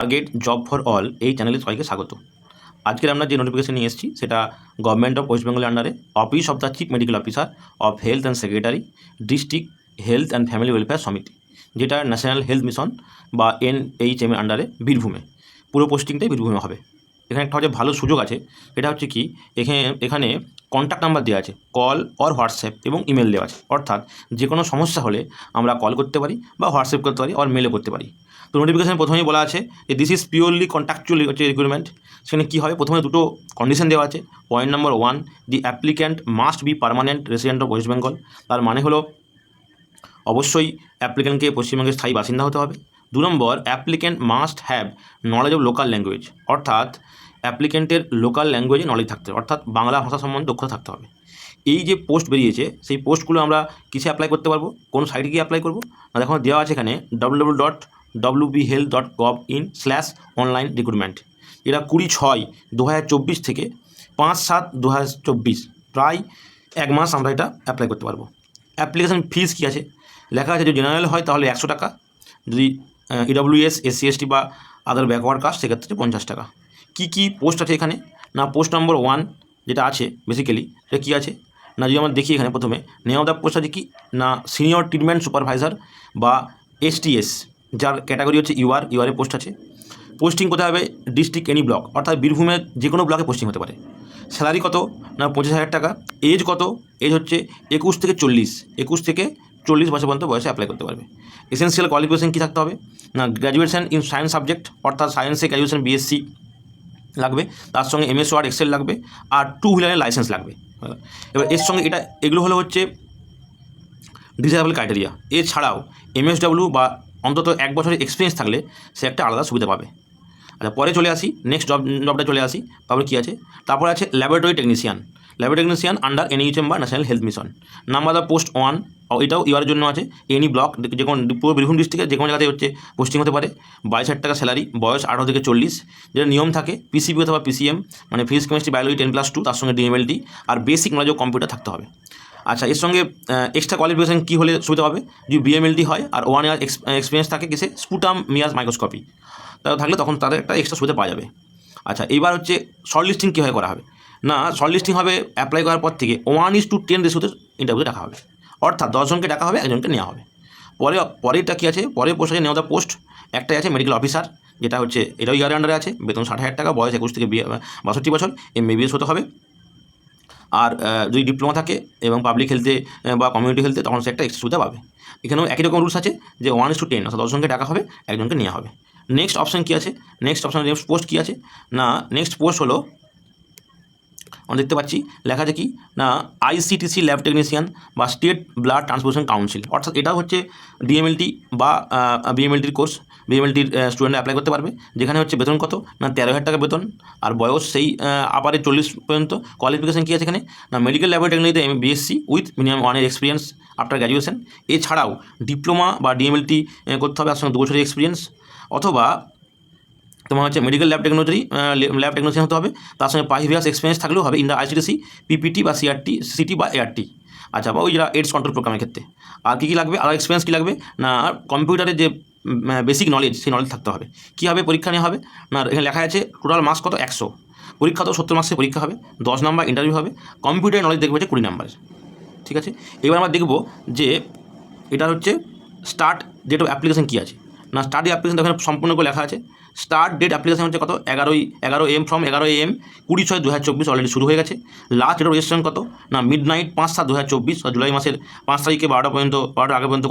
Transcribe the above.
Target job for all এই চ্যানেলে সবাইকে স্বাগত। আজকের আমরা যে নোটিফিকেশন নিয়ে এসেছি সেটা গভর্নমেন্ট অফ ওয়েস্ট বেঙ্গলের আন্ডারে office of the chief medical officer of health and secretary district health and family welfare সমিতি, যেটা ন্যাশনাল হেলথ মিশন বা NHM এর আন্ডারে বীরভূমে। পুরো পোস্টিংটাই বীরভূমে হবে। এখানে একটা হচ্ছে ভালো সুযোগ আছে, এটা হচ্ছে কি এখানে কন্ট্যাক্ট নাম্বার দেওয়া আছে, কল অর হোয়াটসঅ্যাপ এবং ইমেল দেওয়া আছে। অর্থাৎ যে কোনো সমস্যা হলে আমরা কল করতে পারি বা হোয়াটসঅ্যাপ করতে পারি আর মেলও করতে পারি। তো নোটিফিকেশন প্রথমেই বলা আছে যে this is purely contractual recruitment. সেখানে কী হবে, প্রথমে দুটো কন্ডিশন দেওয়া আছে। Point number 1, the applicant must be permanent resident of West Bengal. তার মানে হলো অবশ্যই অ্যাপ্লিক্যান্টকে পশ্চিমবঙ্গের স্থায়ী বাসিন্দা হতে হবে। 2 নম্বর, applicant must have knowledge of local language. অর্থাৎ অ্যাপ্লিক্যান্টের লোকাল ল্যাঙ্গুয়েজে নলেজ থাকতে হবে, অর্থাৎ বাংলা ভাষা সম্বন্ধে দক্ষতা থাকতে হবে। এই যে পোস্ট বেরিয়েছে সেই পোস্টগুলো আমরা কিসে অ্যাপ্লাই করতে পারবো, কোন সাইটে গিয়ে অ্যাপ্লাই করবো না, দেখো দেওয়া আছে এখানে www.wbhealth.gov/in/online recruitment। এটা 20/6/2024 থেকে 5/7/2024, প্রায় 1 মাস আমরা এটা অ্যাপ্লাই করতে পারবো। অ্যাপ্লিকেশন ফিস কী আছে, লেখা আছে যদি জেনারেল হয় তাহলে 100 টাকা, যদি EWS SC/ST বা আদার ব্যাকওয়ার্ড কাস্ট সেক্ষেত্রে 50 টাকা। কী পোস্ট আছে এখানে না, পোস্ট নম্বর 1 যেটা আছে বেসিক্যালি সেটা কী আছে না, যদি আমরা দেখি এখানে প্রথমে নেম অফ দ্য পোস্ট আছে কি না, সিনিয়র ট্রিটমেন্ট সুপারভাইজার বা STS, যার ক্যাটাগরি হচ্ছে ইউআর পোস্ট আছে। পোস্টিং কোথায় হবে, ডিস্ট্রিক্ট এনি ব্লক, অর্থাৎ বীরভূমের যে কোনো ব্লকে পোস্টিং হতে পারে। স্যালারি কত না 25,000 টাকা। এজ কত, এজ হচ্ছে 21 থেকে 40 বছর পর্যন্ত বয়সে অ্যাপ্লাই করতে পারবে। এসেন্সিয়াল কোয়ালিফিকেশন কী থাকতে হবে না, গ্র্যাজুয়েশন ইন সায়েন্স সাবজেক্ট, অর্থাৎ সায়েন্সে গ্র্যাজুয়েশন BSc লাগবে, তার সঙ্গে MS ওয়ার্ড এক্সেল লাগবে, আর 2 হুইলারের লাইসেন্স লাগবে। এবার এর সঙ্গে এগুলো হলো হচ্ছে ডিজায়াবল ক্রাইটেরিয়া। এছাড়াও MSW বা অন্তত 1 বছরের এক্সপিরিয়েন্স থাকলে সে একটা আলাদা সুবিধা পাবে। আচ্ছা, পরে চলে আসি, নেক্সট জবটা চলে আসি। তারপরে কী আছে, তারপরে আছে ল্যাবরেটরি টেকনিশিয়ান আন্ডার NHM বা national health mission. Number the post 1, এটাও ইউআরের জন্য আছে। এনি ব্লক, যে কোনো পুরো বীরভূম ডিস্ট্রিক্টে যে কোনো জায়গাতে হচ্ছে পোস্টিং হতে পারে। 22,000 টাকা স্যালারি, বয়স 18 থেকে 40। যেটা নিয়ম থাকে PCB অথবা PCM, মানে ফিজিক্স কেমিস্ট্রি বায়োলজি 10+2, তার সঙ্গে DMLT আর বেসিক নলেজ অফ কম্পিউটার থাকতে হবে। আচ্ছা, এর সঙ্গে এক্সট্রা কোয়ালিফিকেশান কী হলে সুবিধা হবে, যদি BMLT হয় আর 1 ইয়ার এক্সপিরিয়েন্স থাকে কিসে, স্পুটাম মিয়াস মাইক্রোস্কোপি থাকলে তখন তাদের একটা এক্সট্রা সুবিধা পাওয়া যাবে। আচ্ছা, এইবার হচ্ছে শর্ট লিস্টিং কীভাবে করা হবে না, শর্ট লিস্টিং হবে অ্যাপ্লাই করার পর থেকে 1:10 রেশিওতে ইন্টারভিউতে ডাকা হবে, অর্থাৎ 10 জনকে ডাকা হবে, 1 জনকে নেওয়া হবে। পরেরটা কী আছে, পরের পোস্ট আছে নেওয়া দ্য পোস্ট, একটাই আছে মেডিকেল অফিসার, যেটা হচ্ছে এটাও ইয়ারের আন্ডারে আছে, বেতন 60,000 টাকা, বয়স 21 থেকে 62 বছর, MBBS হতে হবে। আর যদি ডিপ্লোমা থাকে এবং পাবলিক হেলথে বা কমিউনিটি হেলথে তখন সে একটা এক্সট্রা সুবিধা পাবে। এখানেও একই রকম রুলস আছে যে 1:10, অর্থাৎ 10 জনকে ডাকা হবে, 1 জনকে নেওয়া হবে। নেক্সট অপশান কী আছে, নেক্সট পোস্ট কী আছে না, নেক্সট পোস্ট হলো আমরা দেখতে পাচ্ছি লেখা আছে কি না, ICTC ল্যাব টেকনিশিয়ান বা স্টেট ব্লাড ট্রান্সফিউশন কাউন্সিল, অর্থাৎ এটা হচ্ছে DMLT বা BMLTর কোর্স। BMLTর স্টুডেন্টরা অ্যাপ্লাই করতে পারবে, যেখানে হচ্ছে বেতন কত না 13,000 টাকা বেতন, আর বয়স সেই আপারে 40 পর্যন্ত। কোয়ালিফিকেশান কী আছে এখানে না, মেডিকেল ল্যাবরেটরিতে BSc with minimum 1 year experience after graduation. এছাড়াও ডিপ্লোমা বা DMLT করতে হবে, তার সঙ্গে 2 বছরের এক্সপিরিয়েন্স, অথবা তোমার হচ্ছে মেডিকেল ল্যাব টেকনোলজিয়ান হতে হবে, তার সঙ্গে 5 years এক্সপিরিয়েন্স থাকলেও হবে ইন দ্য ICTC PPT বা CT বা ART। আচ্ছা, বা ওই যারা এইডস কন্ট্রোল প্রোগ্রামের ক্ষেত্রে। আর কী লাগবে, আর এক্সপিরিয়েন্স কী লাগবে না, কম্পিউটারের যে বেসিক নলেজ সেই নলেজ থাকতে হবে। কী হবে, পরীক্ষা নেওয়া হবে না, এখানে লেখা আছে টোটাল মার্কস কত 100, পরীক্ষা তো 70 মার্কসের পরীক্ষা হবে, 10 নাম্বার ইন্টারভিউ হবে, কম্পিউটার নলেজ দেখবে হচ্ছে 20 নাম্বারের। ঠিক আছে, এবার আমরা দেখব যে এটা হচ্ছে স্টার্ট ডেট অফ অ্যাপ্লিকেশন কী আছে না, স্টার্ট ডেট অ্যাপ্লিকেশন এখানে সম্পূর্ণ করে লেখা আছে। স্টার্ট ডেট অ্যাপ্লিকেশন হচ্ছে কত 11 AM ফ্রম 11 AM 20/6/2024 অলরেডি শুরু হয়ে গেছে। লাস্ট ডেট অফ রেজিস্ট্রেশন কত না, মিডনাইট 5/7/2024, জুলাই মাসের 5 তারিখে 12টা আগে পর্যন্ত